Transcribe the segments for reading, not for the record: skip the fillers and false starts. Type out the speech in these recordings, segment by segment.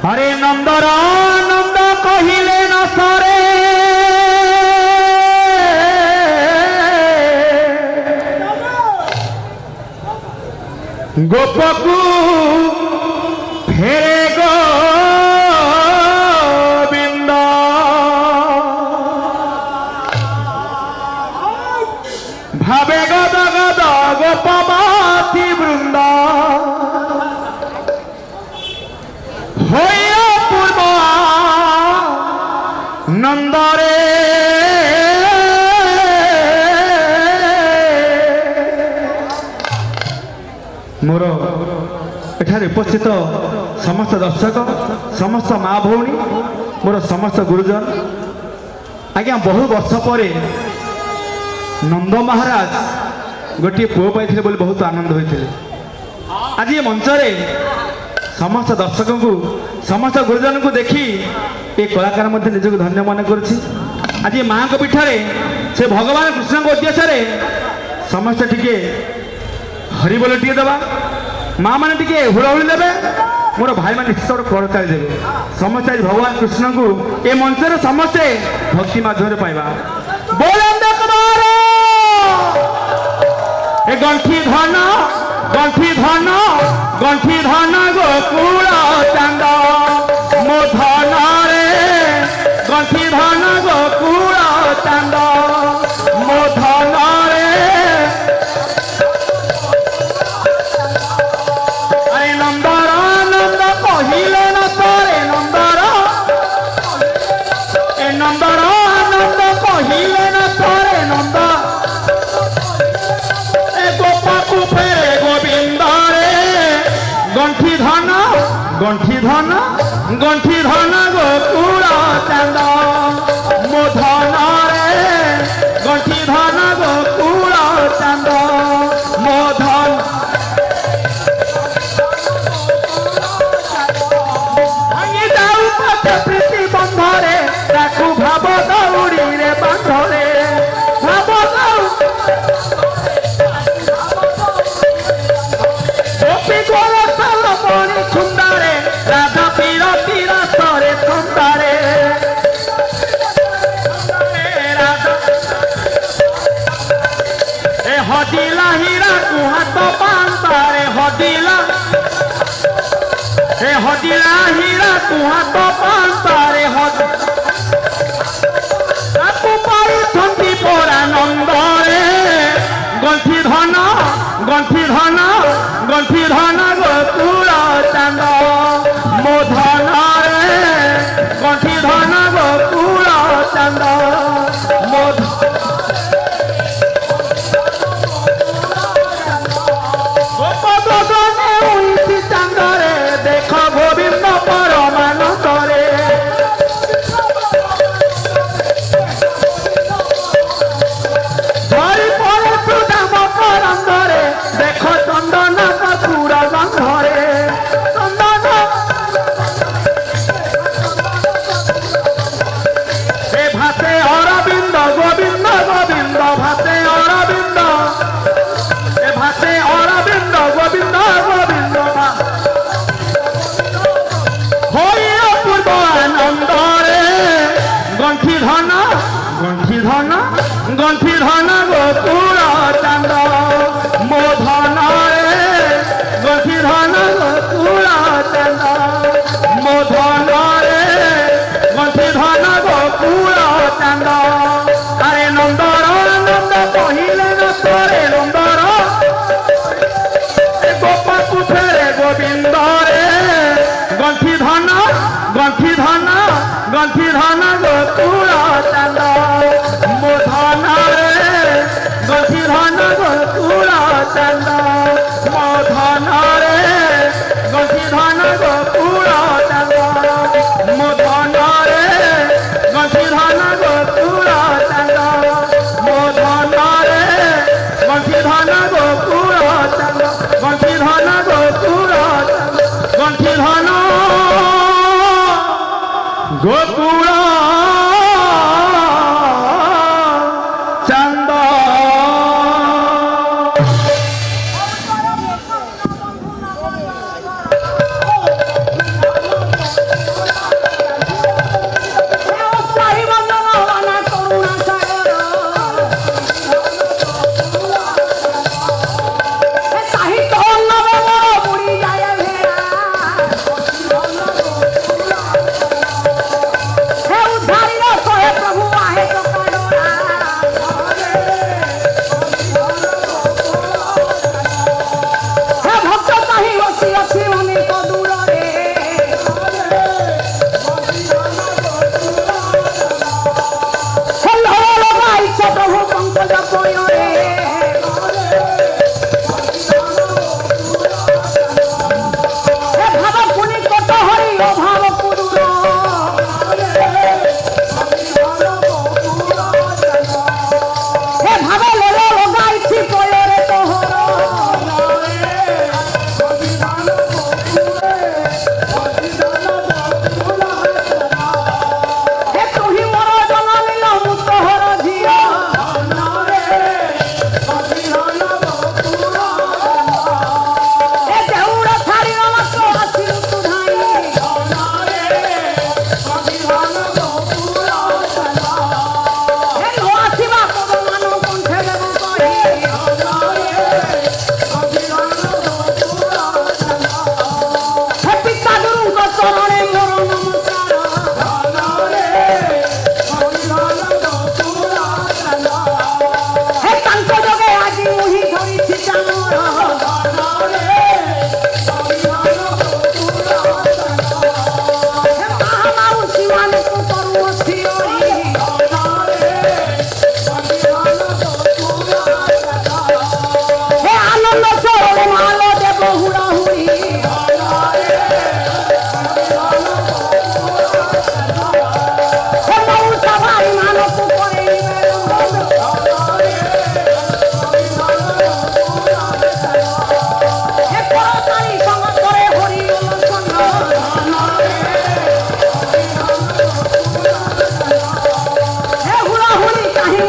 हरे another नंद कहिले न सरे गोपकू फेरे गोविंद भावे गद गद गोपवासी वृंद होया पूर्व नंदरे मोर एठारे उपस्थित समस्त दर्शक समस्त माँ भौणी मोर समस्त गुरुजन आज्ञा बहु वर्ष पर नंद महाराज गोटे पुओ पाई बोली बहुत आनंद होते आज ये मंचरे समस्त दर्शक को समस्त गुरुजन को देखी ये कलाकार मध्य निजक धन्य मन करुच्ची आज माँ को पीठरे से भगवान कृष्ण को उद्देश्य समस्त टिके हरिबोल टे दबा माँ मैंने टे हुड़हुड़ी देवे मोर भाई मैंने निश्चित करताली देवे समस्त आज भगवान कृष्ण को ये मंचर समस्ते भक्ति माध्यम पाइबा ए गंठी धन गोकुल चांद मो धन रे गंठी धन गोकुल चांद मो धन रे अरे नंदर नंद कहिले न सरे नंदर ए नंदर नंद कहिले न सरे नंद फेरे गोविंद रे गंठी धन गोकुल चांद मो धन रे गंठी धन गोकुल चांद मो धन भांगी जाऊ पथे प्रीति बंधरे ताकू भाव दौड़ी रे बंधरे भाव सुंदरे राधा पीर तीर सरे सुंदरे हदिला हीरा कुहात पांतारे हदिला हीरा कुहात पांतारे ताकू पाई परा नंदरे गंठी धन गोकुल चांद मो धन रे गंठी धन गोकुल चांद मो चांद रे देख गोविंद परमानंद रे धरी पड़े सुदाम करंद रे देख चंदन कपूर गंधरे चंदन ए भाते अरविंद गोविंद गोविंद भाते अरविंद ए भाते अरविंद गोविंद गोविंद होई अपूर्व आनंद रे गंठी धन गोकुल चांद मो धन रे गंठी धन गोकुल चांद मो धन रे गंठी धन गोकुल चांद अरे नंदर नंद कहिले न सरे नंदर गोपाकू फेरे गोविंद रे गंठी धन गोकुल चांद मो धन रे गंठी धन गोकुल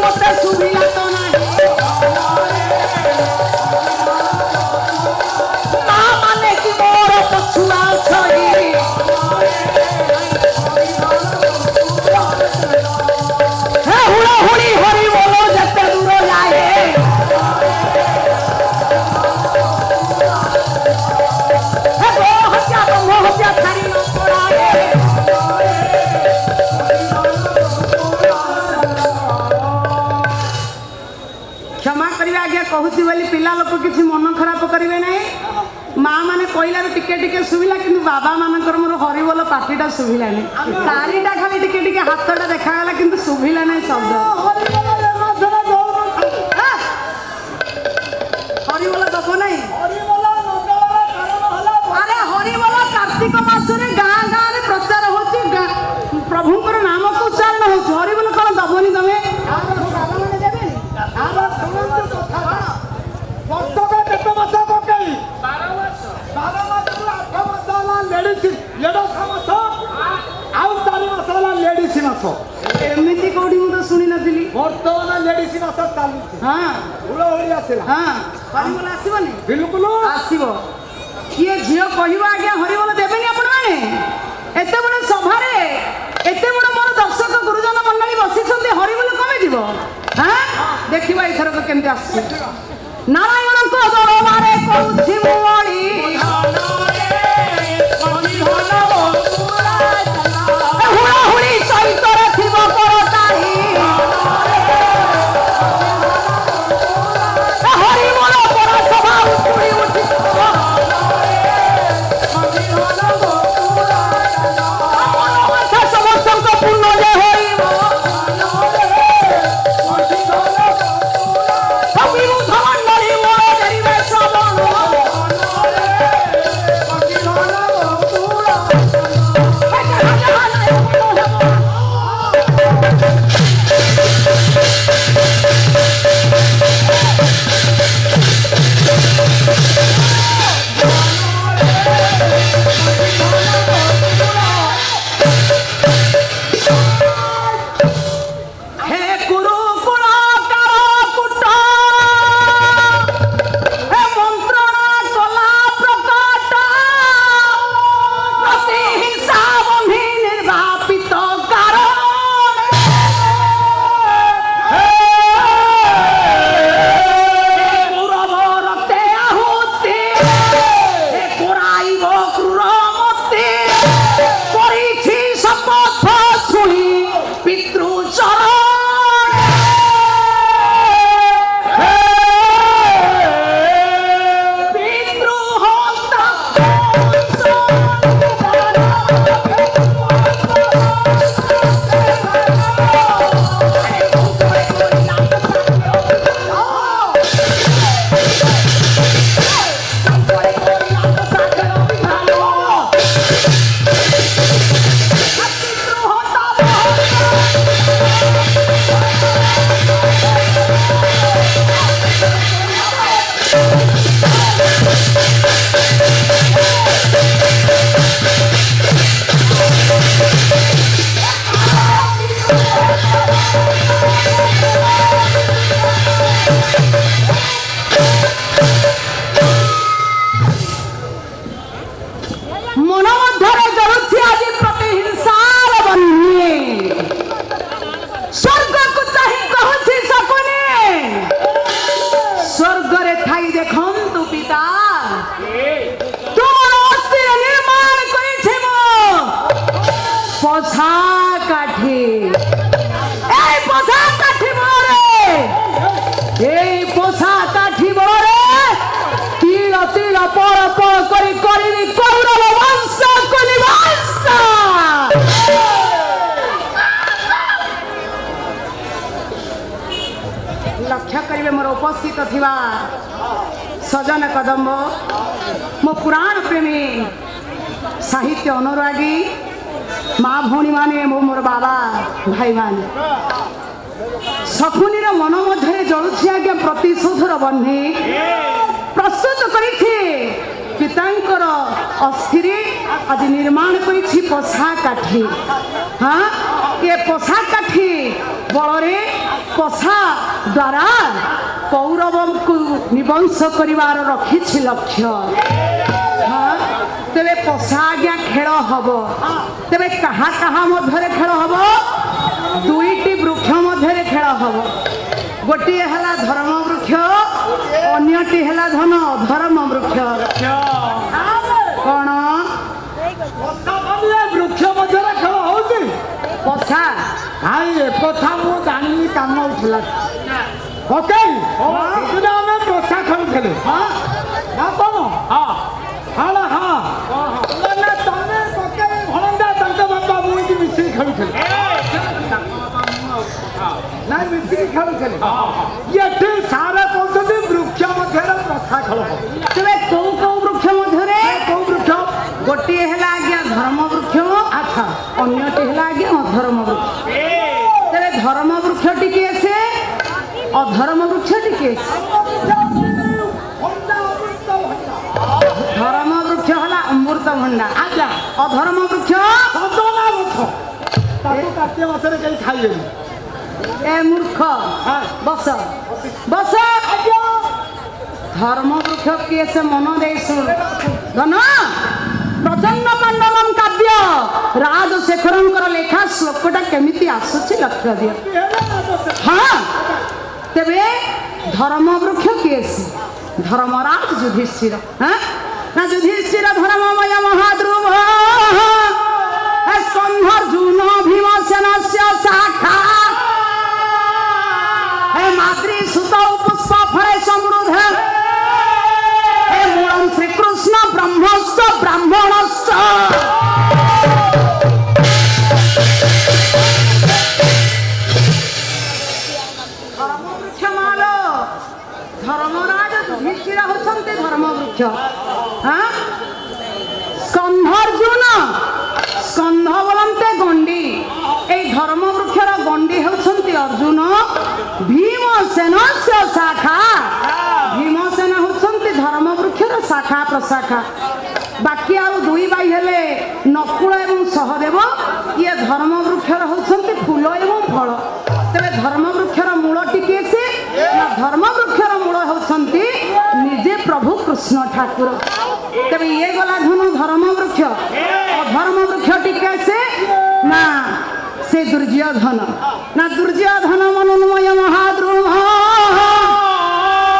मते सुभिला तो नाही मा माने कि मोर पछुआ छई हे हुड़ा हुड़ी हरि बोलो जते दूर जाए हे गो हत्या तो मोह हत्या थारी न पड़ाए क्षमा करिवे आज्ञा कहूची बोली पिला लोक किसी मन खराब करिवे नहीं माँ माने कहला टिके टिके सुविला किंतु बाबा मानकर मोर हरिबोल पार्टीटा सुविला नहीं तारीटा खाली टिके टिके हाथटा देखागला किंतु सुविला नहीं शब्द हरिबोल दब नहीं अरे हरिबोल कार्तिक मासरे गाँ गाँ रे प्रचार होची प्रभुଙ୍କର नाम को उच्चारण होची हरिबोल कौन दबनी तमे एमती कौटी मु तो शुणी नी बर्तमान लेडीज मास चलुଛି हाँ हुड़हुड़ी आसला हाँ हरिबोल आसबनी बिल्कुल आसब किए झील कह आज्ञा हरिबोल देवेनि आपण मैंने एत बड़ सभारे एत बड़ मोर दर्शक गुरुजन मंडली बसी हरिबोल कमे जीव हाँ देखा एथरक केमती आस नारायण को दरबारे करुछि मुअली हुड़ाहुड़ी सहितर थिब परताही हरिबोल पर सभा उछुड़ी उठी समस्त पूर्ण जे हरिब विरुद्ध मंडली मोर करिवे श्रवण लक्ष्य करेंगे मोर उपस्थित थिबा सजन कदम्ब मो पुराण प्रेमी साहित्य अनुरागी माँ भौणी माने मोर बाबा भाई माने शकुनीर मन मध्य जलुछि आज्ञा प्रतिशोधर बन्ही प्रस्तुत करिछि पितांकर अस्थिरे आज निर्माण करिछि पोषा काठी। हाँ ये पोषा काठी बलरे ପଶା ଦ୍ୱାରା କୌରବଙ୍କୁ ନିବଂଶ କରିବାର ରଖିଛି ଲକ୍ଷ୍ୟ। ହଁ, ତେବେ ପଶା ଆଜ୍ଞା ଖେଳ ହବ। ତେବେ କାହା କାହା ମଧ୍ୟରେ ଖେଳ ହବ? ଦୁଇଟି ବୃକ୍ଷ ମଧ୍ୟରେ ଖେଳ ହବ। ଗୋଟିଏ ହେଲା ଧର୍ମ ବୃକ୍ଷ, ଅନ୍ୟଟି ହେଲା ଧନ ଧର୍ମ ବୃକ୍ଷ। କଣ ବୃକ୍ଷ ମଧ୍ୟରେ ଖେଳ ହଉଛି? ପଶା ଭାଇ ଏକଥା ମୁଁ ଜାଣିନି, କାମ ଉଠିଲା। ଓକେ, ସେଦିନ ଆମେ ପୋଷା ଖେଳୁଥିଲେ ନା କଣ? ହଁ ମାନେ ତମେ ପକେଇ ଭଣନ୍ଦା ତାଙ୍କ ବାପା ମୁଁ ଏଠି ମିଶିକି ଖେଳୁଥିଲେ। ନାଇଁ ମିଶିକି ଖେଳୁଥିଲେ। ଏଠି ସାରା କହୁଛନ୍ତି ବୃକ୍ଷ ମଧ୍ୟରେ ପୋଷା ଖେଳ ହବ। ତେବେ କୋଉ କୋଉ ବୃକ୍ଷ ମଧ୍ୟରେ? କୋଉ ବୃକ୍ଷ? ଗୋଟିଏ ହେଲା ଆଜ୍ଞା ଧର୍ମ ବୃକ୍ଷ, ଆଚ୍ଛା, ଅନ୍ୟଟି ହେଲା ଆଜ୍ଞା ଅଧର୍ମ ବୃକ୍ଷ। ତେବେ ଧର୍ମ ବୃକ୍ଷ ଟିକେ ସେ, ଅଧର୍ମ ବୃକ୍ଷ ଟିକେ ସେ। ଧର୍ମ ବୃକ୍ଷ ହେଲା ଅମୃତଭଣ୍ଡା, ଆଜ୍ଞା। ଅଧର୍ମ ବୃକ୍ଷ ସଜନା ଗଛ। ତାକୁ କାର୍ତ୍ତିକ ମାସରେ କେହି ଖାଇବେନି। ଏ ମୂର୍ଖ, ବସ ବସ। ଧର୍ମ ବୃକ୍ଷ କିଏ ସେ? ମନ ଦେଇ ଶୁଣ। ଧନ ପ୍ରଚଣ୍ଡ ପାଣ୍ଡବମ୍ କାବ୍ୟ ରାଜଶେଖରଙ୍କର ଲେଖା ଶ୍ଲୋକଟା କେମିତି ଆସୁଛି ଲକ୍ଷ୍ୟ ଦିଅ। ହଁ, ତେବେ ଧର୍ମ ବୃକ୍ଷ କିଏ ସେ? ଧର୍ମରାଜ ଯୁଧିଷ୍ଠିର। ନା ଯୁଧିଷ୍ଠିର ଧର୍ମମୟ ମହାଦ୍ରୁବ ସ୍କନ୍ଧର୍ଜୁନ ଭୀମସେନସ୍ୟ ଶାଖା ମାତୃ ସୁତ ପୁଷ୍ପ ଫଳେ ସମୃଦ୍ଧ ମୂଳಂ ଶ୍ରୀକୃଷ୍ଣ ବ୍ରହ୍ମଶ୍ଚ ବ୍ରାହ୍ମଣଶ୍ଚ। ଧର୍ମବୃକ୍ଷ ମାଳ ଧର୍ମରାଜ ଯୁଧିଷ୍ଠିର ହଉଛନ୍ତି ଧର୍ମବୃକ୍ଷ। ସ୍କନ୍ଧର୍ଜୁନ, ସ୍କନ୍ଧ ବୋଲନ୍ତେ ଗଣ୍ଡି, এই ধর্ম বৃক্ষর গণ্ডি হচ্ছন্তি অর্জুন। ভীমসেন শাখা, ভীমসেন হচ্ছন্তি ধর্ম বৃক্ষর শাখা প্রশাখা। বাকি আর দুই ভাই হেলে নকুল এবং সহদেব, ইয়ে ধর্ম বৃক্ষর হচ্ছন্তি ফুল এবং ফল। তবে ধর্ম বৃক্ষর মূলটি কিয়ে সে? না, ধর্ম বৃক্ষর মূল হচ্ছন্তি নিজে প্রভু কৃষ্ণ ঠাকুর। তবে ইয়ে গলা ধনু ধর্ম বৃক্ষ। অধর্ম বৃক্ষটি কে সে? না, সে দুর্যোধন। না, দুর্যোধন মনোন্ময় মহাদ্রুম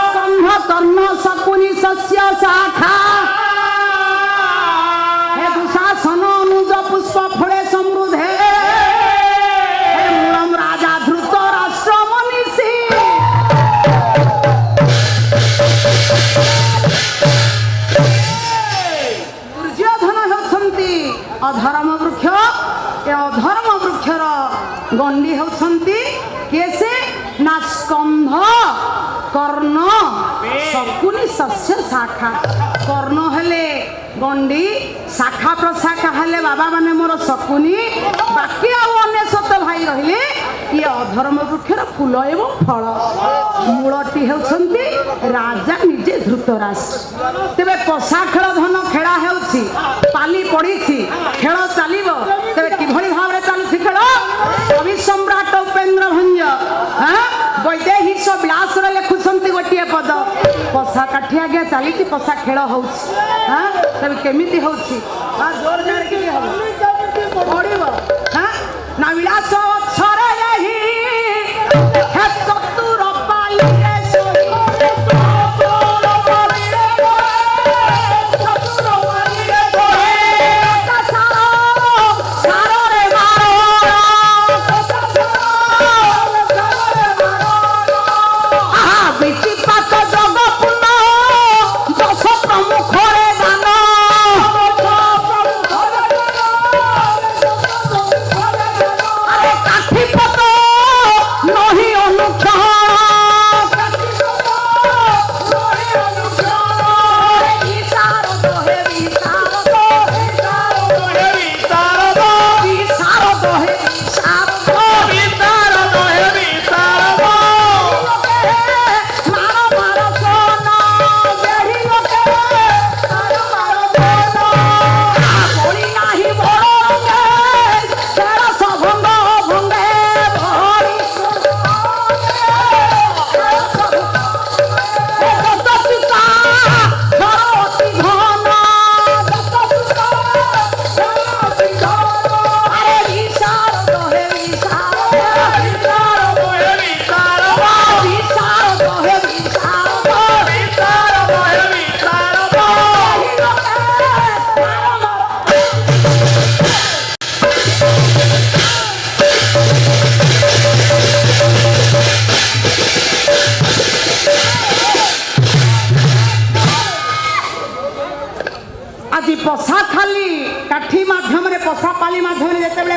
স্কন্ধ কর্ণ শকুনি শস্য শাখা হে দুঃশাসন অনুজ পুষ্প ফলে সমৃদ্ধে হে মূলম রাজা ধৃত রাষ্ট্র মনীষী। দুর্যোধন হচ্ছন্তি অধর্ম বৃক্ষ। এ অধর্ম বৃক্ষর গণ্ডি হচ্ছন্তি কিଏ ସେ? না, স্কন্ধ, কর্ণ, শকুনি শস্য শাখা। কর্ণ হেলে গণ্ডি, শাখা প্রশাখা হেলে বাবা মানে মোর শকুনি, বাকি আর অনেশত ভাই রহিলে ইয়ে অধর্ম বৃক্ষর ফুল এবং ফল। মূলটি হেউছন্তি রাজা নিজে ধৃতরাষ্ট্র। তেবে পশা খেল ধন খেলা হেউছি, পালি পড়িছি, খেল চালিব। তেবে কিভଳି ভাবে চালুছি খেল? কবি সম্রাট উপেন্দ্র ভঞ্জ বৈদেহীশ ବିଳାସରେ ଲେଖୁଛନ୍ତି ଗୋଟିଏ ପଦ, ପଶା କାଠି ଆଜ୍ଞା ଚାଲିଛି, ପଶା ଖେଳ ହଉଛି। ତେବେ କେମିତି ହଉଛି? ଜୋର ଜାଣିକି ହବ ପଡିବ। ନା ବିଳାସ ଛରେ ରହି ହେ ଚତୁର ପାଲିରେ ଶୋଇ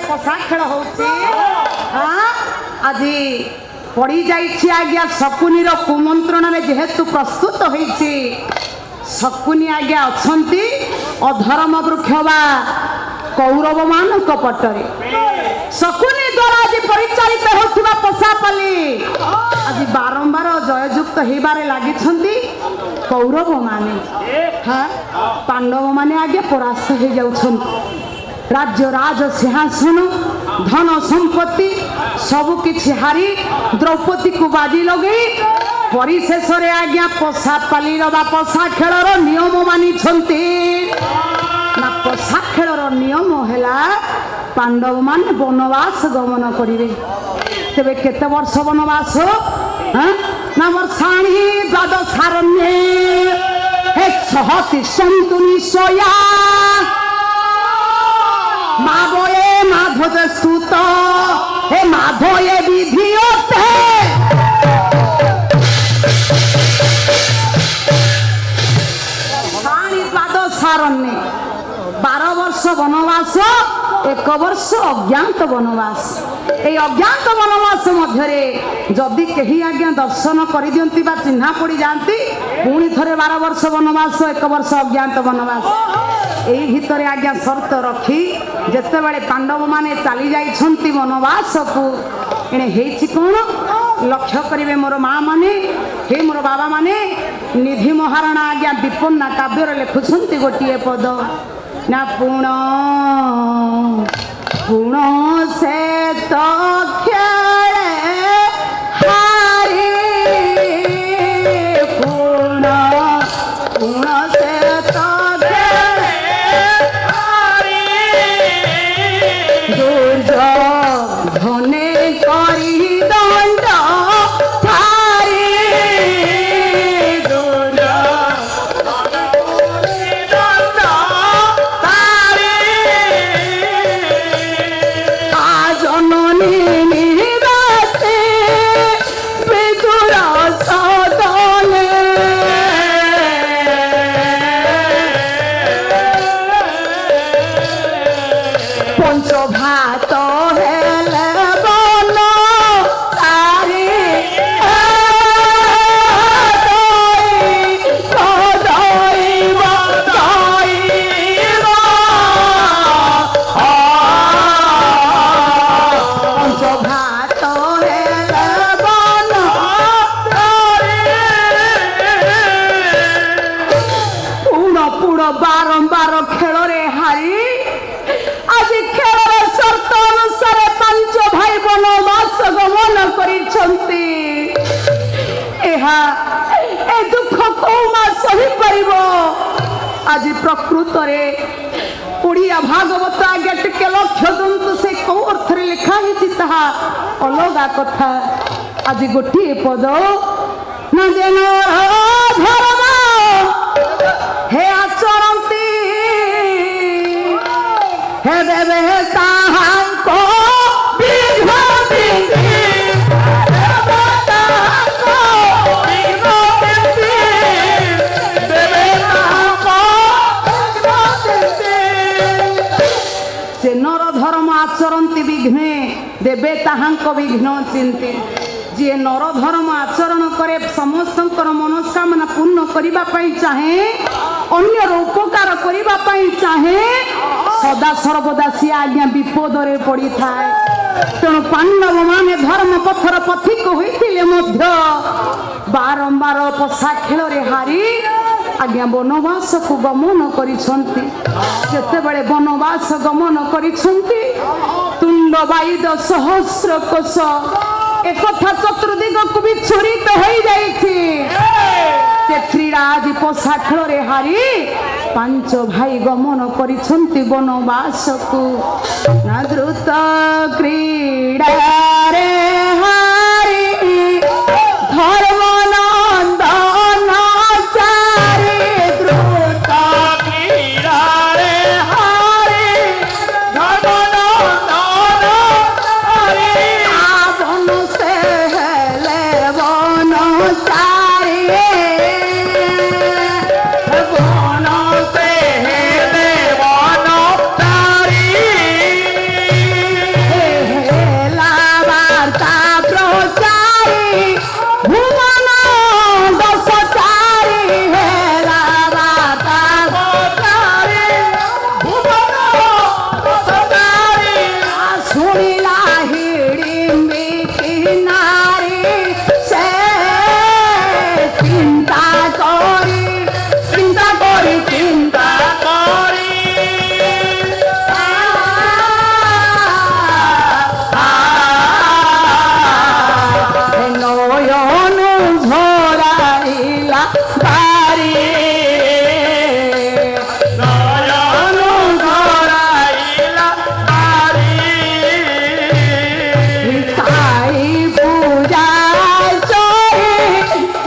ପୋଷା ଖେଳ ହଉଛି ଆଜି ପଡ଼ି ଯାଇଛି ଆଜ୍ଞା ଶକୁନିର କୁମନ୍ତ୍ରଣରେ ଯେହେତୁ ପ୍ରସ୍ତୁତ ହେଇଛି ଶକୁନି ଆଜ୍ଞା ଅଛନ୍ତି ଅଧର୍ମ ବୃକ୍ଷ ବା କୌରବ ମାନଙ୍କ ପଟରେ ଶକୁନି ଦ୍ୱାରା ଆଜି ପରିଚାଳିତ ହେଉଥିବା ପୋଷାପାଲି ଆଜି ବାରମ୍ବାର ଜୟଯୁକ୍ତ ହେବାରେ ଲାଗିଛନ୍ତି କୌରବ ମାନେ ପାଣ୍ଡବ ମାନେ ଆଜ୍ଞା ପରାସ୍ତ ହେଇଯାଉଛନ୍ତି राज्य राज सिंहासन धन संपत्ति सब किछि हारी द्रौपदी को बाजी लगे परिशेष आज्ञा पोषा पाली पोषा खेलर नियम मानी ना पोषा खेलर नियम है पांडव मान वनवास गमन करेंगे तेरे केते वर्ष वनवास ना वर्षाणी द्वादशारण्ये 133 निशया माधोये माधव स्तुत हे माधोये विधियोते सारण्य 12 वर्ष वनवास 1 वर्ष अज्ञात वनवास ए अज्ञात वनवास मध्य जदि कहीं आज्ञा दर्शन कर दियंती बा चिन्हा पड़ी जाती पुणी थरे 12 वर्ष वनवास 1 वर्ष अज्ञात वनवास यही भितर आज्ञा शर्त रखी जिते बड़े पांडव माने चली जाइछंती वनवास को एने हेछि कोन लक्ष्य करिवे मोर माँ माने हे मोर बाबा माने निधि महाराणा आज्ञा विपन्ना काव्य लिखुछंती गोटिए पद ना पुण पुण से तो खेले हारी पुण पुण से तो खेले हारी दुर्योधने करी दंड थारी बारंबार खेल रे हारी आज खेल शर्त अनुसार 5 भाई वनवास गमन करिछंती ए दुख कौमा सही परिबो आज प्रकृत रे ओडिया भागवत आगे टिके लक्ष्य दंतु से कौ अर्थ रे लिखा हिछि ताहा अलगा कथा आज गोटी पद न जेन धर्म हे आचरंती हे देवे ताहांको विघ्न बिंदी देवे ताहांको विघ्न बिंदी देवे ताहांको विघ्न बिंदी से नर धर्म आचरंती विघ्ने देवे ताहांको विघ्न चिंती जी नर धर्म आचरण करे समस्त मनोकामना पूर्ण करने चाहे अन्य उपकार करने चाहे सदा सर्वदा सी आज्ञा विपद रे पड़ी थाए तेणु पांडव माने धर्म पथर पथिक होते बारंबार पोषा खेल रे हारी आज्ञा वनवास को गमन करते वनवास गमन कर तुंड बाईद सहस्र कोश एक चतुर्दिग को भी छुरीत हो क्रीड़ा आज पोषा खेल रे हारी 5 भाई गमन करिछंती वनवास को ना द्रुत क्रीड़ा रे हारी धर्म नंदन चारी द्रुत क्रीड़ा रे हारी धर्म नंदन चारी आवन से हेले वन चारी ଭୁବନ ଦଶ ଚାରି ହେଲା ବାତା ଗୋଚାରି ଭୁବନ ଦଶ ଚାରି ଶୁଣିଲା ହିଡ଼ିମ୍ବି ନାରୀ ସେ ଚିନ୍ତା କରି ଚିନ୍ତା କରି ଚିନ୍ତା କରି নয়ন ঝরাইলা বাড়ি নয়ন ঝরাইলা বাড়ি তাই পূজা চরে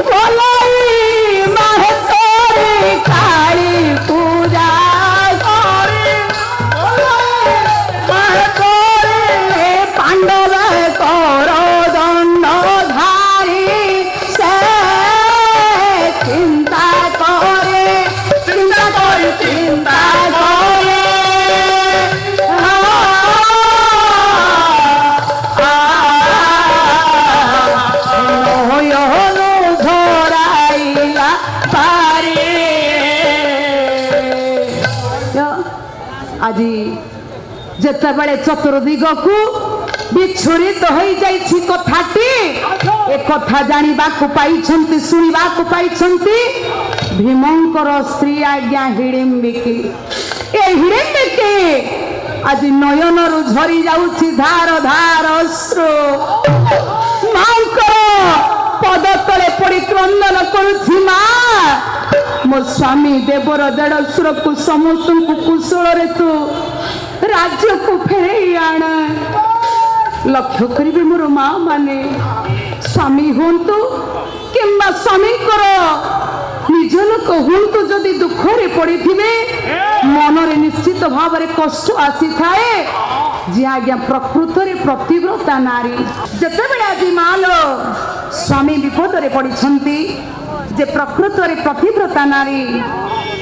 বলাই মাহতরে কালী পূজা করে বলাই মাহতরে পাণ্ডব কর দণ্ড ধারি সে চিন্তা করে চিন্তা করে চিন্তা করে নয়ন ঝরাইলা পারে আজি যেତେବେଳେ ଚତୁର୍ଦିଗକୁ ବିଚ୍ଛୁରିତ ହୋଇଯାଇଛି କଥାଟି ଏ କଥା ଜାଣିବାକୁ ପାଇଛନ୍ତି ଶୁଣିବାକୁ ପାଇଛନ୍ତି ଭୀମଙ୍କର ସ୍ତ୍ରୀ ଆଜ୍ଞା ହିଡ଼ିମ୍ବିକି ଏ ହିଡ଼ିମ୍ବିକି ଆଜି ନୟନରୁ ଝରି ଯାଉଛି ଧାର ଧାର ଅଶ୍ରୁ ମାଙ୍କର ପଦ ତଳେ ପଡ଼ି କ୍ରନ୍ଦନ କରୁଛି ମା ମୋ ସ୍ୱାମୀ ଦେବର ଦେଢ଼ଶୁରକୁ ସମସ୍ତଙ୍କୁ କୁଶଳରେ ତୁ ରାଜ୍ୟକୁ ଫେରେଇ ଆଣ ଲକ୍ଷ୍ୟ କରିବେ ମୋର ମା ମାନେ ସ୍ୱାମୀ ହୁଅନ୍ତୁ କିମ୍ବା ସ୍ୱାମୀଙ୍କର ନିଜ ଲୋକ ହୁଅନ୍ତୁ ଯଦି ଦୁଃଖରେ ପଡ଼ିଥିବେ ମନରେ ନିଶ୍ଚିତ ଭାବରେ କଷ୍ଟ ଆସିଥାଏ ଯେ ଆଜ୍ଞା ପ୍ରକୃତରେ ପ୍ରତିବ୍ରତା ନାରୀ ଯେତେବେଳେ ଆଜି ମା ଲୋ ସ୍ୱାମୀ ବିପଦରେ ପଡ଼ିଛନ୍ତି ଯେ ପ୍ରକୃତରେ ପ୍ରତିବ୍ରତା ନାରୀ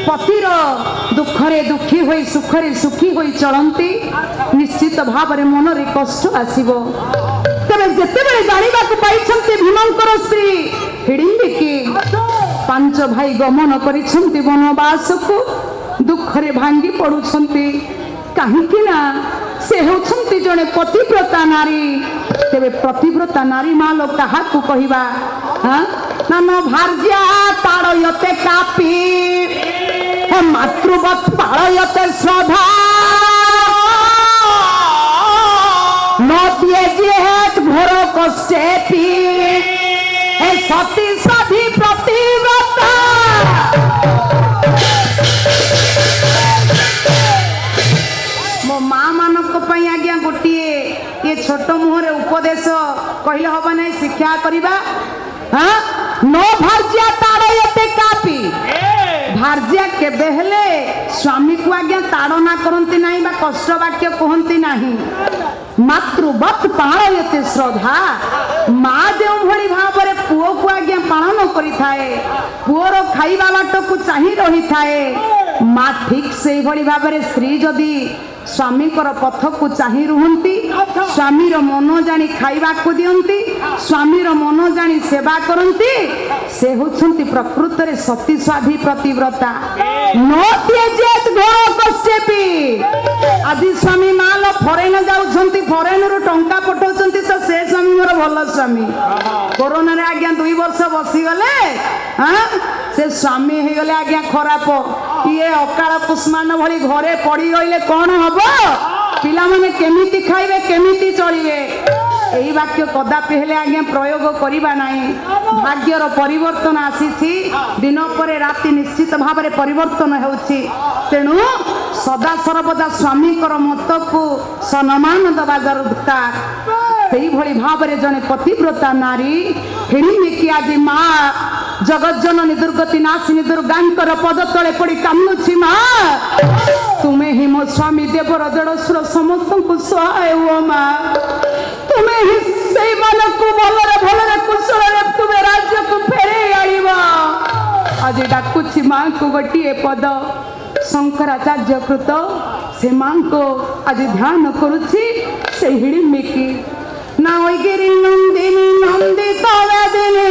ପତିର ଦୁଃଖରେ ଦୁଃଖୀ ହୋଇ ସୁଖରେ ସୁଖୀ ହୋଇ ଚଳନ୍ତି ନିଶ୍ଚିତ ଭାବରେ ମନରେ କଷ୍ଟ ଆସିବ ତେବେ ଯେତେବେଳେ ଜାଣିବାକୁ ପାଇଛନ୍ତି ଭୀମଙ୍କର ସ୍ତ୍ରୀ ହିଡ଼ିମ୍ବିକି ପାଞ୍ଚ ଭାଇ ଗମନ କରିଛନ୍ତି ବନବାସକୁ ଦୁଃଖରେ ଭାଙ୍ଗି ପଡୁଛନ୍ତି କାହିଁକି ନା ସେ ହେଉଛନ୍ତି ଜଣେ ପତିବ୍ରତା ନାରୀ ତେବେ ପ୍ରତିବ୍ରତା ନାରୀ ମାଲ କାହାକୁ କହିବା ନାମ ଭାର୍ଯ୍ୟା ତାଡ଼ୟତେ କାପି হে মাতৃবৎ পালয়তে শ্রদ্ধা নদিয়ে জেত ঘোর কষ্টে পি হে সতী সাধী প্রতিব্রতা মো মা মানক পাই আজ্ঞা গোটিয়ে এ ছোট মুহরে উপদেশ কহিলে হব নাই শিক্ষা করিবা হ্যাঁ নো ভার্যা তাড়য়তে কাপি ভার্যা কেবে হেলে স্বামী কু আজ্ঞা তাড়না করতে নাই বা কষ্ট বাক্য কুহতি ନାହିଁ মাতৃবৎ পালয়তে শ্রদ্ধা মা যেউ ভଳି ভাବରେ পুଅକୁ ଆଜ୍ଞା ପାଳନ କରିଥାଏ ପୁଅର ଖାଇବା ବାଟକୁ ଚାହିଁ ରହିଥାଏ ମା ଠିକ୍ ସେଇଭଳି ଭାବରେ ସ୍ତ୍ରୀ ଯଦି ସ୍ୱାମୀଙ୍କର ପଥକୁ ଚାହିଁ ରୁହନ୍ତି ସ୍ୱାମୀର ମନ ଜାଣି ଖାଇବାକୁ ଦିଅନ୍ତି ସ୍ୱାମୀର ମନ ଜାଣି ସେବା କରନ୍ତି ସେ ହେଉଛନ୍ତି ପ୍ରକୃତରେ ସତୀ ସ୍ୱାଧୀ ପ୍ରତିବ୍ରତା ଆଜି ସ୍ୱାମୀ ମା ଲ ଫରେନ ଯାଉଛନ୍ତି ଫରେନରୁ ଟଙ୍କା ପଠାଉଛନ୍ତି ତ ସେ ସ୍ୱାମୀ ମୋର ଭଲ ସ୍ୱାମୀ କରୋନାରେ ଆଜ୍ଞା 2 ବର୍ଷ ବସିଗଲେ ସେ ସ୍ୱାମୀ ହେଇଗଲେ ଆଜ୍ଞା ଖରାପ ଇଏ ଅକାଳ ପୁଷ୍ମାନ ଭଳି ଘରେ ପଡି ରହିଲେ କଣ ହବ ପିଲାମାନେ କେମିତି ଖାଇବେ କେମିତି ଚଳିବେ এই বাক্য কদাপি হেলে আজ্ঞা প্রয়োগ করিবা নাই ভাগ্যর পরিবর্তন আসিছি দিন পরে রাতি নিশ্চিত ভাবে পরিবর্তন হেউছি তেণু সদা সর্বদা স্বামীকর মতকু সম্মান দেবা দরকার সেইভଳି ভাবে জনে পতিব্রতা নারী হিড়িমিকি আଜି মা জগজ্জননী দুর্গতি নাশিনী দুর্গাঙ্কর পদ তলে পড়ি কান্দুছি মা তুমি হি মো স্বামী দেবর দেড়শুর সমস্তଙ୍କୁ সহায় হুଅ মা তুমি হি সেই মনকু ভলরে ভলরে কুশলরে তুমি রাজ্যকু ফেরাই আনিব আজ ডাকুছি মাଙ୍କୁ গোটিয়ে পদ শঙ্করাচার্য কৃত সে মাଙ୍କୁ আজ ধ্যান করুছি সেই হিড়িমিকি না ওই গিরি নন্দিনী নন্দিত বেদিনী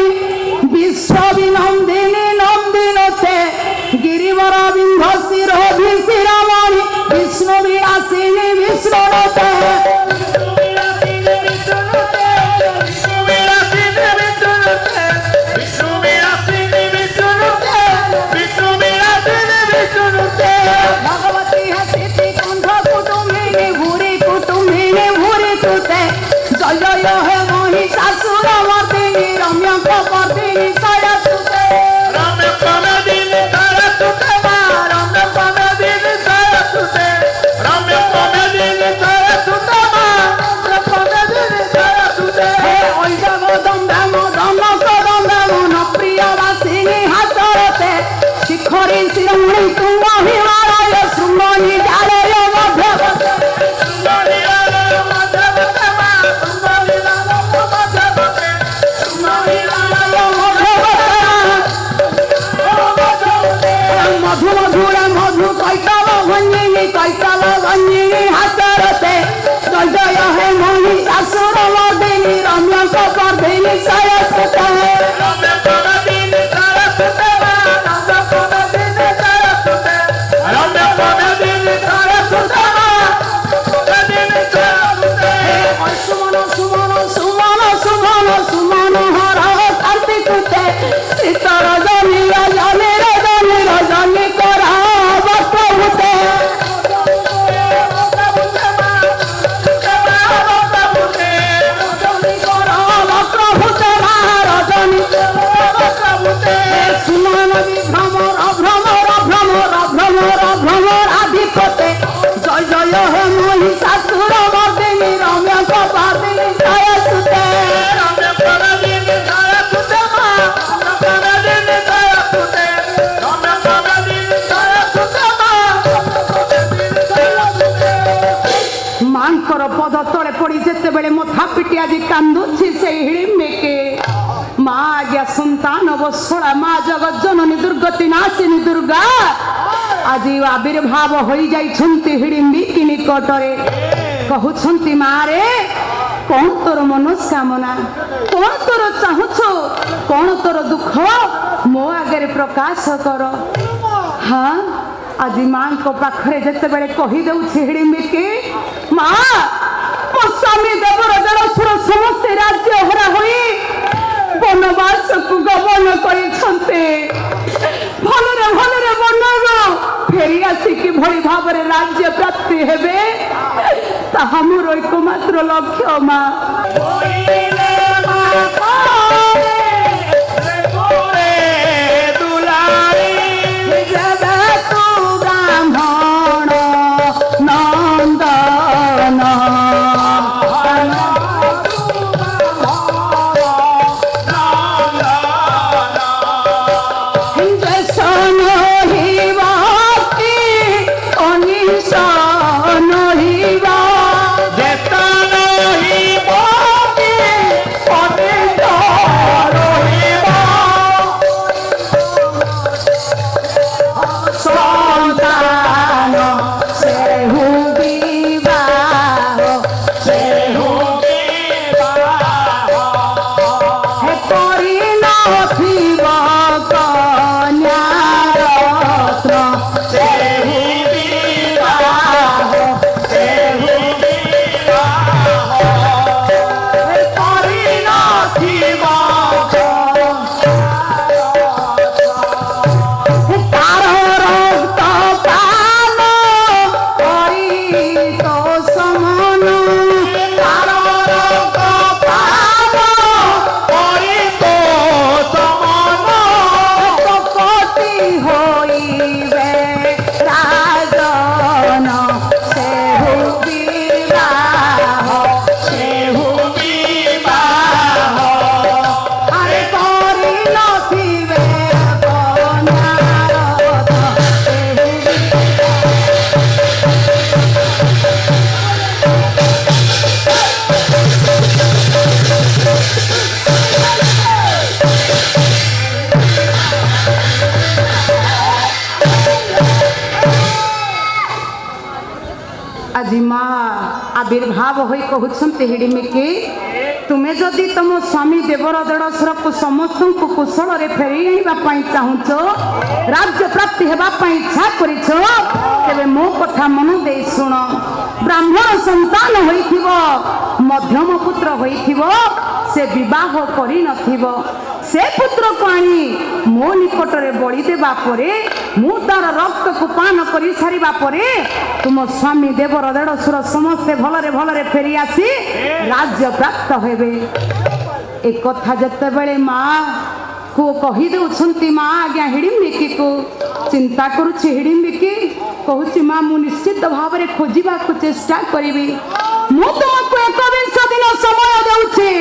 দিনী সারা সুতে রমে কমে দিন সারা সুতে মা রমে কমে দিন সারা সুতে রমে কমে দিন সারা সুতে মা রমে কমে দিন সারা সুতে ওই জগদম রাম ধন করম রাম প্রিয় বাসিনী হাসরতে শিখরে শিরোমণি তুঙ্গ হিমালয় শৃঙ্গনি জালয় মধ্যবতে মধু মধুর মধু কৈতব ভঞ্জিনী হাসরতে জয় জয় হে মহিষাসুর মর্দিনী রম্য কর্দিনী সরস্বতী রমে কমে দিন সারা সুতে মা রমে কমে দিন সারা সুতে রমে কমে দিন সারা সুতে মা কমে দিন সারা সুতে সুমন সুমন সুমন সুমন সুমন হর কার্তিকুতে শীতর জনি রজনী রজনী রজনী করা বক্রভূতে বক্রভূতে মা রজনী সুমন ভ্রমর ভ্রমর ভ্রমর ভ্রমর ভ্রমর আধিপতে জয় জয় হে মহিষাসুর মর্দিনী রম্য কর্দিনী সরস্বতী রমে কমে দিন সারা সুতে মা রমে কমে দিন সারা সুতে রমে কমে দিন সারা সুতে মা রমে কমে দিন সারা সুতে ମାଙ୍କର ପଦ ତଳେ ପଡି ଯେତେବେଳେ ମଥା ପିଟି ଆଜି କାନ୍ଦୁଛି ସେଇ ହିଡ଼ିମ୍ବିକେ ମା ଆଜ୍ଞା ସନ୍ତାନ ବତ୍ସଳା ମା ଜଗଜ୍ଜନନୀ ଦୁର୍ଗତି ନାଶିନୀ ଦୁର୍ଗା ଆଜି ଆବିର୍ଭାବ ହୋଇଯାଇଛନ୍ତି ହିଡ଼ିମ୍ବିକି ନିକଟରେ କହୁଛନ୍ତି ମା ରେ କଣ ତୋର ମନସ୍କାମନା କଣ ତୋର ଚାହୁଁଛୁ କଣ ତୋର ଦୁଃଖ ମୋ ଆଗରେ ପ୍ରକାଶ କର ହଁ ଆଜି ମାଙ୍କ ପାଖରେ ଯେତେବେଳେ କହିଦେଉଛି ହିଡ଼ିମ୍ବିକି ମା ମୋ ସ୍ୱାମୀ ଦେବର ଦେଢ଼ଶୁର ସମସ୍ତେ ରାଜ୍ୟ ହରା ହୋଇ ବନବାସକୁ ଗମନ କରିଛନ୍ତି ଭଲରେ ଭଲରେ ବନରୁ ଫେରି ଆସି କିଭଳି ଭାବରେ ରାଜ୍ୟ ପ୍ରାପ୍ତି ହେବେ ତାହା ମୋର ଏକମାତ୍ର ଲକ୍ଷ୍ୟ ମା ওইলে মা করে গোরে দুলারি জগতু ব্রাহ্মণ নন্দন জশন হিবাতি অনিশন হিবা যেতন হিবতি অনিত রহিব সন্তান সেহু বিবাহ সেহু বিবাহ হে করি নথিব কন্যারত্ন সেহু বিবাহ সেহু বিবাহ হে করি নথিব তার রক্ত প্রাণ করি তো সমন তার রক্ত প্রাণ করিত সমন কপটি হইবে রাজন সেহু বিবাহ সেহু বিবাহ আরে করি নথিবে কন্যারত সেহু ଆଜି ମା ଆବିର୍ଭାବ ହୋଇ କହୁଛନ୍ତି ହିଡ଼ିମିକି ତୁମେ ଯଦି ତମ ସ୍ୱାମୀ ଦେବର ଦେଢ଼ଶୁରକୁ ସମସ୍ତଙ୍କୁ କୁଶଳରେ ଫେରି ଆଣିବା ପାଇଁ ଚାହୁଁଛ ରାଜ୍ୟ ପ୍ରାପ୍ତି ହେବା ପାଇଁ ଇଚ୍ଛା କରିଛ ତେବେ ମୋ କଥା ମନ ଦେଇ ଶୁଣ ବ୍ରାହ୍ମଣ ସନ୍ତାନ ହୋଇଥିବ ମଧ୍ୟମ ପୁତ୍ର ହୋଇଥିବ ସେ ବିବାହ କରିନଥିବ ସେ ପୁତ୍ରକୁ ଆଣି ମୋ ନିକଟରେ ବଳି ଦେବା ପରେ ମୁଁ ତାର ରକ୍ତକୁ ପାନ କରି ସାରିବା ପରେ ତୁମ ସ୍ୱାମୀ ଦେବର ଦେଢ଼ଶୁର ସମସ୍ତେ ଭଲରେ ଭଲରେ ଫେରି ଆସି ରାଜ୍ୟ ପ୍ରାପ୍ତ ହେବେ। ଏ କଥା ଯେତେବେଳେ ମା कही दौरान माँ आज्ञा हिडिम्बिकी को चिंता करुच्छे हिडिम्बिकी कहूँ माँ मु निश्चित भाव में खोजा चेष्टा करी मु तुमको 21 दिन समय दूचे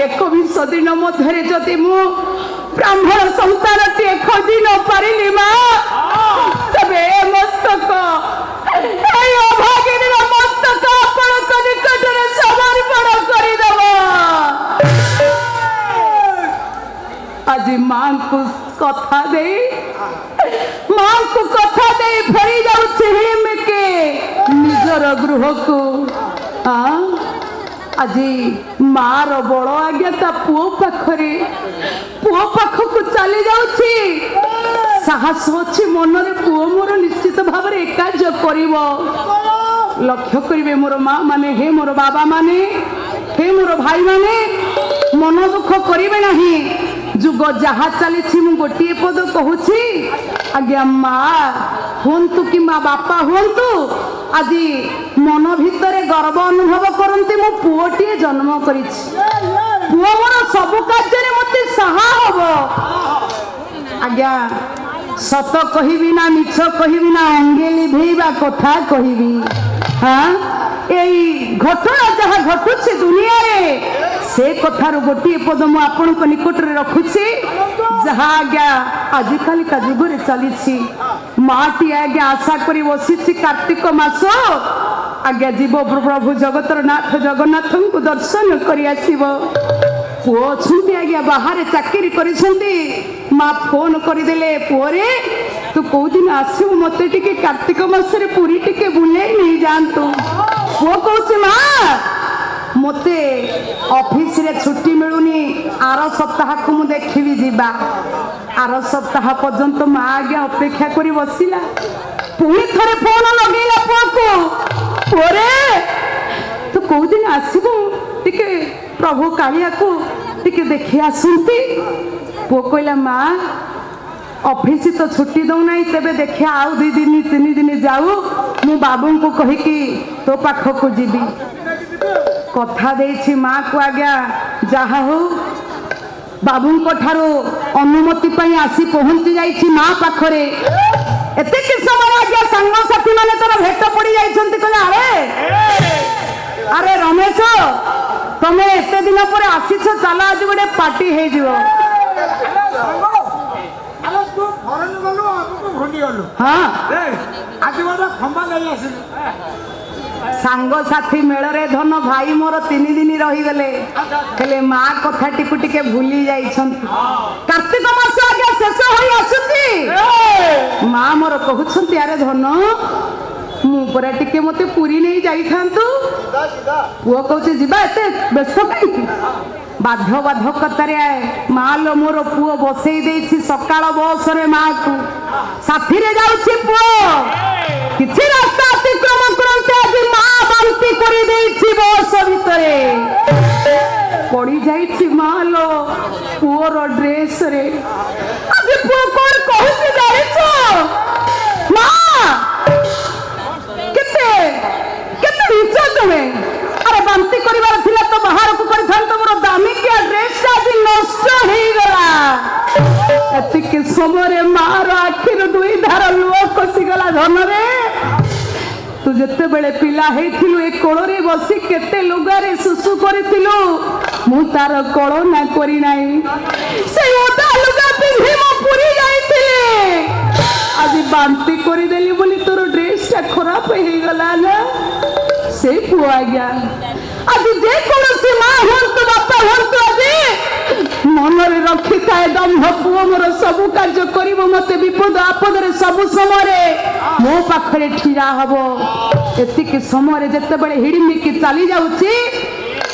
21 दिन मध्य जदि मु ब्राह्मण संतान टे खोजी न पारिली माँ तबे मस्तक अभागिनी मस्तक आपण निकट में समर्पण करदेव आज माँ को कथा दे माँ को कथा दे फेरी जाऊे के निजर गृह को आज माँ रो बड़ आज्ञा ता पुओ पाखक चली जाऊँ साहस अच्छी मन रे पुओ मोर निश्चित भाव में एकार्य कर लक्ष्य करेंगे मोर माँ माने हे मोर बाबा माने हे मोर भाई माने मन दुख करेंगे नहीं जुग जहा चली मु गोटे पद कहूँ आज्ञा माँ हूँ कि माँ बापा हूँ आज मन भितर गर्व अनुभव करती मो पुओटे जन्म कर पुओ मोर सब कार्य मत साहा हम आज्ञा सत कहबी ना मिछ कहबी ना अंगे लिभेबा कथा कहबी हाँ यही घटना जहाँ घटुचे दुनिया रे से कथार गोटे पद मु आपण निकट में रखुची जहाँ आज्ञा आजिकल का जुगरे चली माटी आज्ञा आशा करी बसी कार्तिक मास आज्ञा जीव प्रभु जगतर नाथ जगन्नाथ को दर्शन कर पुओ अच्छी आज्ञा बाहर चाकरी कर माँ फोन करदे पुओरे तू कौ दिन आसबू मत कार्तिक मासरे पूरी टिके बुले नहीं जातु पुओ कौच माँ मते ऑफिस रे छुट्टी मिलूनी आर सप्ताह को मु देखी जीवा आर सप्ताह पर्यंत माँ आज्ञा अपेक्षा करी बसिला पुणी थरे फोन लगेला पुओ को पुओरे तू कौ दिन आसबू टिके प्रभु कालिया को टिके देखी आसती पुओ कहला माँ ऑफिस तो छुट्टी दौना तेरे देखिया आउ 2 दिन 3 दिन जाऊ मु बाबू को कहीकि तो पाख को जीवी कथा देछि माँ को आज्ञा जहा हो बाबू को ठारो अनुमति पाई आसी पहुंची जाइछि माँ पाखरे एते कि समय आज्ञा संग साथी माने तोर भेट पड़ी जाइछन्ति कहले अरे रमेश तमे एते दिन पर आसीछ चल आज गोटे पार्टी हे जिवो सांग साथी मेल रे धन भाई मोर 3 दिन रही गले माँ कथा टिकु टिके भूली जाइछन्ति कार्तिक मास आगे शेष होई आसुती माँ मोर कहउछन्ति अरे धन मु परा टिके मते पूरी नहीं जाई थांतु पुओ कहउछे जिबा एते व्यस्त काई बाध्य बाधकतारे माँ लो मोर पुओ बसई देछि सकाळ बस रे माँ को साथी रे जाउछि पुओ किछि रास्ता अतिक्रम करते आज माँ बांती करी देछि बस भितरे पड़ी जाइछि माँ लो पुओर ड्रेस रे आज पुओ कोन कहउछि जाइछो माँ केते केते नीच तुमे अरे बांती करिवार थिला तो बाहर को कर थान तो मोर दामी के ड्रेस आज नष्ट हे गला एतिके समरे मार आखिर 2 धार लुह खसी गला धन रे तू जते बेले पिला हेथिलु ए कोळरे बसी केते लुगारे सुसु करिथिलु मु तार कोळ ना करी नाही से ओदा लुगा पिन्ही म पुरी जाईथिले आज बांती करी देली बोली तोर ड्रेस ता खराब हे गला ना से पुआ आज्ञा आज जे कोनसी माँ हंतु बापा हंतु आज मन रे रखी थाए दम्भ पुओ मोर सबु कार्य करिवो मते विपद आपद रे सबु समय रे मो पाखरे ठिया हबो एतिके समय रे जते बेले हिडिमी की चली जाउची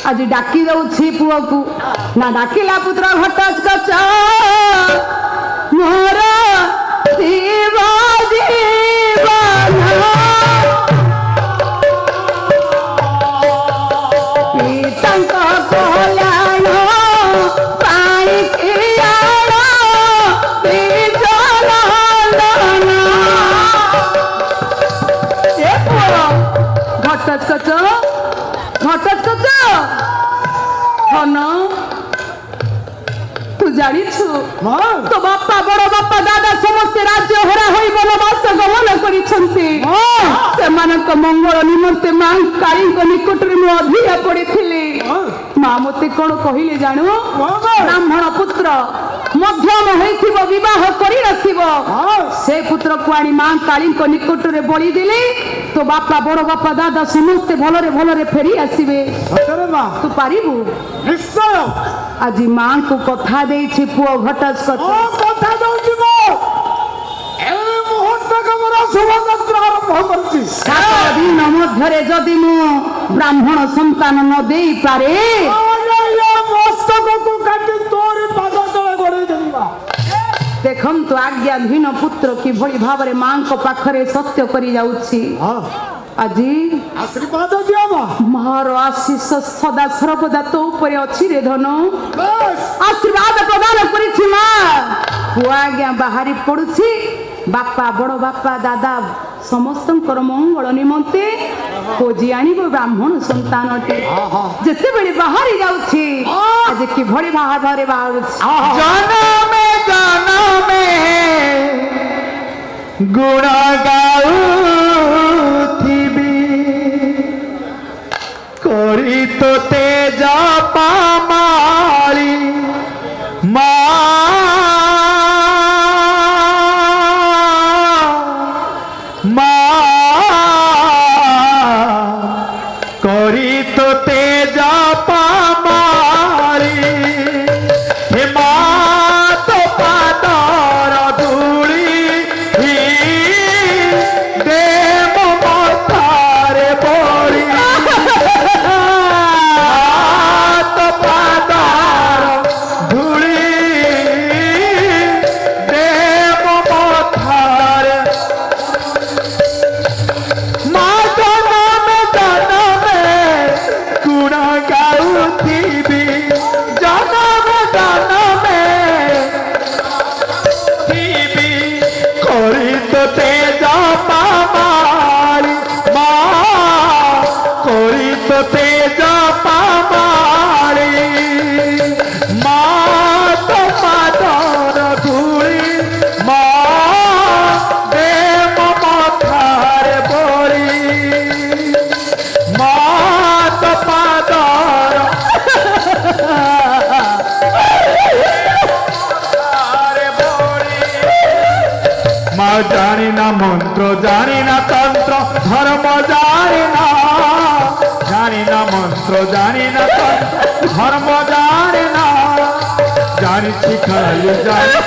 आज डाकी जाउची पुओ को ना डाकिला पुत्र घटच कच मोर जीवा जीवन জানিছু মা তো বাপা বড় বাপা দাদা ସମସ୍ତେ ରାଜ୍ୟ ହରା ହୋଇ ବନବାସ ଗମନ କରିଛନ୍ତି ସେମାନଙ୍କ ମଙ୍ଗଳ ନିମନ୍ତେ ମା କାଳୀଙ୍କ ନିକଟରେ ମୁଁ ଅଧିକା ପଡ଼ିଥିଲି ମା ମୋତେ କଣ କହିଲେ ଜାଣୁ ବ୍ରାହ୍ମଣ ପୁତ୍ର ମଧ୍ୟମ ହୋଇଥିବ ବିବାହ କରିନଥିବ ସେ ପୁତ୍ରକୁ ଆଣି ମା କାଳୀଙ୍କ ନିକଟରେ ବଳି ଦେଲେ ତୋ ବାପା ବଡ ବାପା ଦାଦା ସମସ୍ତେ ଭଲରେ ଭଲରେ ଫେରି ଆସିବେ ସତରେ ମା ତୁ ପାରିବୁ ନିଶ୍ଚୟ ଆଜି ମାଙ୍କୁ କଥା ଦେଇଛି ପୁଅ ଘଟସ୍କଚ କଥା ଦଉଛି ମୁଁ এই মুহূর্তকে ମୋର ଶୋଭାଯାତ୍ରା ଆରମ୍ଭ କରୁଛି 7 ଦିନ ମଧ୍ୟରେ ଯଦି ମୁଁ ବ୍ରାହ୍ମଣ ସନ୍ତାନ ନ ଦେଇପାରେ ମସ୍ତକକୁ କାଟି ତୋରି ପାଦ ତଳେ ଗଡ଼େଇ ଦେବି ମା ଦେଖନ୍ତୁ ଆଜ୍ଞାଧୀନ ପୁତ୍ର କିଭଳି ଭାବରେ ମାଙ୍କ ପାଖରେ ସତ୍ୟ କରି ଯାଉଛି ଆଜି ଆଶୀର୍ବାଦ ଦିଅ ମା ମୋର ଆଶିଷ ସଦା ସର୍ବଦା ତୋ ଉପରେ ଅଛି ରେ ଧନ ବେଶ ଆଶୀର୍ବାଦ ପ୍ରଦାନ କରିଛି ମା ପୁଅ ଆଜ୍ଞା ବାହାରି ପଡୁଛି ବାପା ବଡ ବାପା ଦାଦା ସମସ୍ତଙ୍କର ମଙ୍ଗଳ ନିମନ୍ତେ ଖୋଜି ଆଣିବ ବ୍ରାହ୍ମଣ ସନ୍ତାନଟେ ଯେତେବେଳେ ବାହାରି ଯାଉଛି ଆଜି କିଭଳି ଭାବରେ ବାହାରୁଛି ଜନମେ ଜନମେ ଗୁଣ ଗାଉଥିବି କରି ତୋତେ ଜପମାଳି ମା মা করি তোতে জপমারি হে মা তো পাদর ধূলি দেব মথারে বড়ি তো পাদর ধূলি দেব মথারে মা জনমে জনমে গুণ গাউথিবি জনমে জনমে থিবি করি তোতে জপমারি মা করি তোতে জপমারি মা তো পাদর ধূলি মা দেব মথারে বড়ি মা তো পাদর মা জানি না মন্ত্র জানি না তন্ত্র ধর্ম জানি না মন্ত্র জানি না তন্ত্র ধর্ম জানি না জানিছি খালি জানি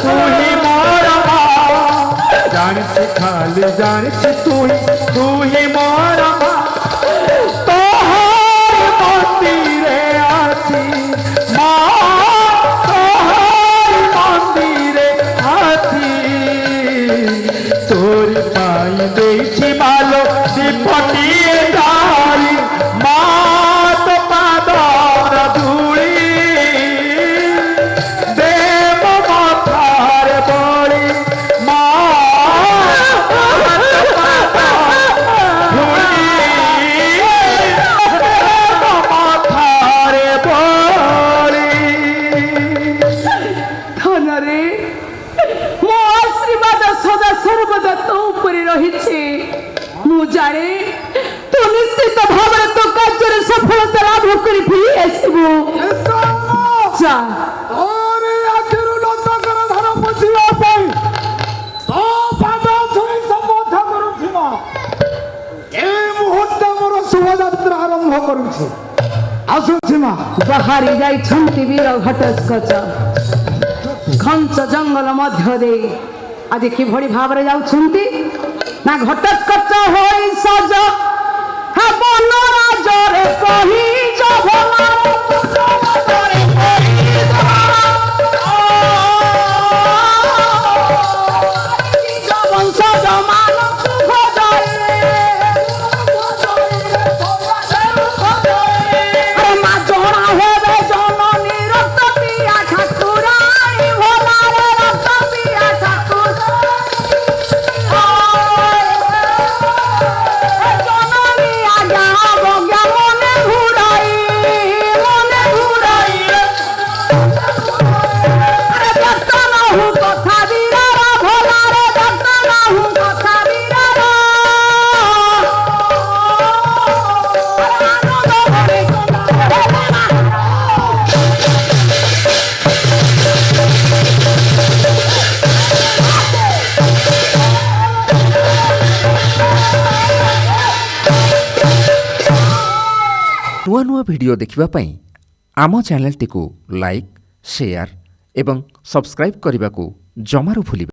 তুই মোর মা জানিছি খালি জানিছি তুই মোর মা তোহার মন্দিরে আছি মা তোহার মন্দিরে আছি তোর পাই দেইছি ভালো দীপটিয়ে যাই মা তো পাদর ধূলি দেব মথার বড়ি মা ধূলি দেব মথার বড়ি ଧନରେ ମୋ ଆଶୀର୍ବାଦ ସଦା ସର୍ବଦା ତୋ ଉପରେ ରହିଛି ମୁଁ ଜାଣେ ତୁ ନିଶ୍ଚିତ ଭାବରେ ତୋ କାର୍ଯ୍ୟରେ ସଫଳତା ଲାଭ କରି ଫେରି ଆସିବୁ ଯା ତୋରି ଆଖିରୁ ନନ୍ଦକର ଧନ ପୋଷିବା ପାଇଁ ତୋ ପାଦ ଛୁଇଁ ସମ୍ବୋଧ କରୁଛି ମା এই ମୁହୂର୍ତ୍ତ ମୋର ଶୋଭାଯାତ୍ରା ଆରମ୍ଭ କରୁଛି ଆସୁଛି ମା ବାହାରି ଯାଇଛନ୍ତି ବୀର ଘଟସ୍କଚ ଘଞ୍ଚ ଜଙ୍ଗଲ ମଧ୍ୟ ଦେଇ ଆଜି କିଭଳି ଭାବରେ ଯାଉଛନ୍ତି ନା ଘଟସ୍କଚ ହୋଇ ସଜ ବନ ରାଜରେ କହି ନୂଆ ନୂଆ ଭିଡ଼ିଓ ଦେଖିବା ପାଇଁ ଆମ ଚ୍ୟାନେଲଟିକୁ ଲାଇକ୍, ସେୟାର ଏବଂ ସବସ୍କ୍ରାଇବ୍ କରିବାକୁ ଜମାରୁ ଭୁଲିବେ